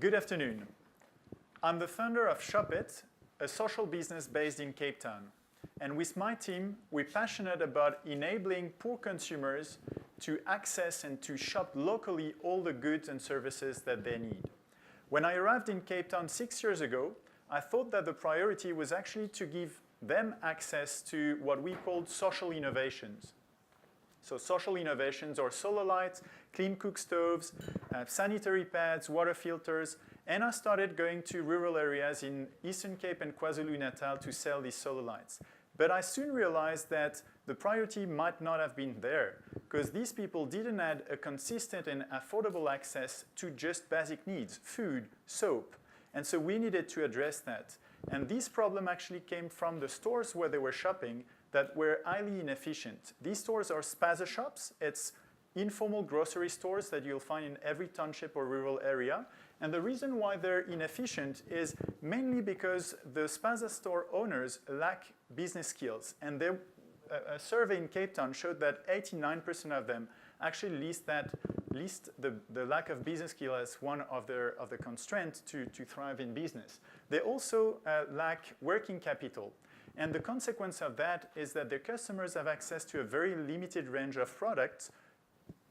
Good afternoon. I'm the founder of Shopit, a social business based in Cape Town. And with my team, we're passionate about enabling poor consumers to access and to shop locally all the goods and services that they need. When I arrived in Cape Town 6 years ago, I thought that the priority was actually to give them access to what we called social innovations. So social innovations are solar lights, clean cook stoves, sanitary pads, water filters, and I started going to rural areas in Eastern Cape and KwaZulu-Natal to sell these solar lights. But I soon realized that the priority might not have been there, because these people didn't have a consistent and affordable access to just basic needs, food, soap. And so we needed to address that. And this problem actually came from the stores where they were shopping that were highly inefficient. These stores are spaza shops. It's informal grocery stores that you'll find in every township or rural area. And the reason why they're inefficient is mainly because the spaza store owners lack business skills. And a survey in Cape Town showed that 89% of them actually list the lack of business skill as one of the constraints to thrive in business. They also lack working capital. And the consequence of that is that their customers have access to a very limited range of products,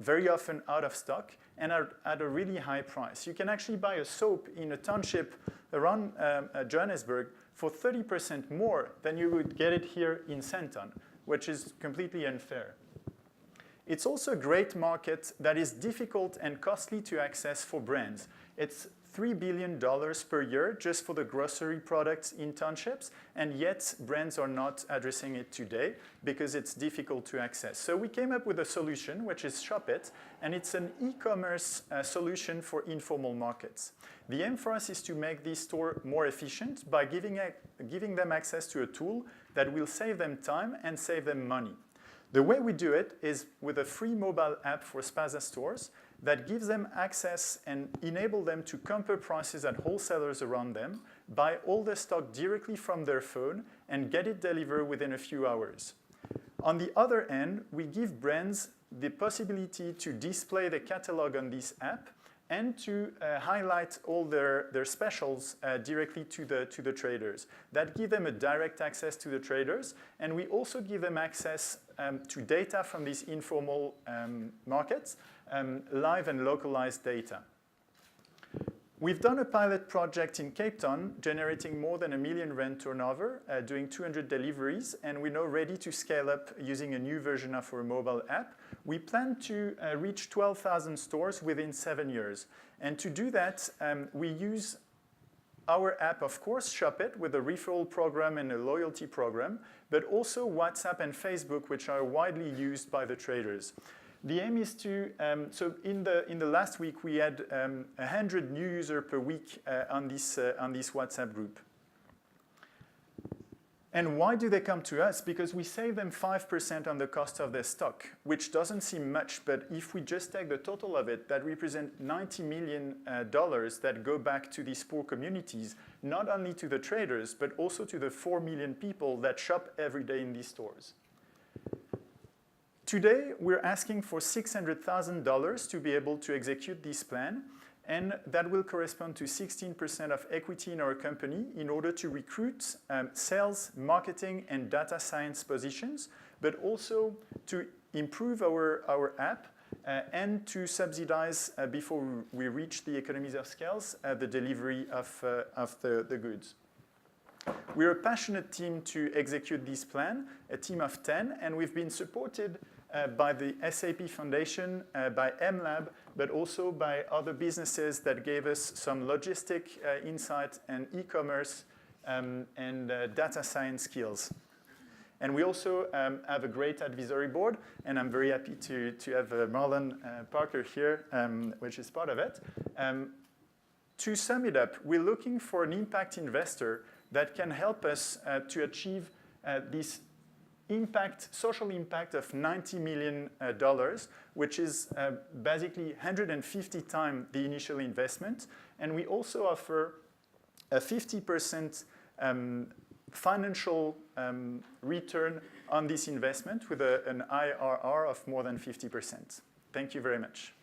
very often out of stock, and are at a really high price. You can actually buy a soap in a township around Johannesburg for 30% more than you would get it here in Sandton, which is completely unfair. It's also a great market that is difficult and costly to access for brands. It's $3 billion per year just for the grocery products in townships, and yet brands are not addressing it today because it's difficult to access. So we came up with a solution, which is Shopit, and it's an e-commerce solution for informal markets. The aim for us is to make this store more efficient by giving them access to a tool that will save them time and save them money. The way we do it is with a free mobile app for spaza stores that gives them access and enable them to compare prices at wholesalers around them, buy all their stock directly from their phone, and get it delivered within a few hours. On the other end, we give brands the possibility to display the catalog on this app and to highlight all their specials directly to the traders. That gives them a direct access to the traders, and we also give them access to data from these informal markets, live and localized data. We've done a pilot project in Cape Town, generating more than R1 million turnover, doing 200 deliveries, and we're now ready to scale up using a new version of our mobile app. We plan to reach 12,000 stores within 7 years. And to do that, we use our app, of course, Shopit, with a referral program and a loyalty program, but also WhatsApp and Facebook, which are widely used by the traders. The aim is to, so in the last week, we had 100 new users per week on this WhatsApp group. And why do they come to us? Because we save them 5% on the cost of their stock, which doesn't seem much, but if we just take the total of it, that represents $90 million that go back to these poor communities, not only to the traders, but also to the 4 million people that shop every day in these stores. Today, we're asking for $600,000 to be able to execute this plan, and that will correspond to 16% of equity in our company in order to recruit sales, marketing, and data science positions, but also to improve our app and to subsidize, before we reach the economies of scale, the delivery of the goods. We're a passionate team to execute this plan, a team of 10, and we've been supported by the SAP Foundation, by MLab, but also by other businesses that gave us some logistic insight and e-commerce and data science skills. And we also have a great advisory board, and I'm very happy to have Marlon Parker here, which is part of it. To sum it up, we're looking for an impact investor that can help us to achieve this social impact of $90 million, which is basically 150 times the initial investment. And we also offer a 50% financial return on this investment with an IRR of more than 50%. Thank you very much.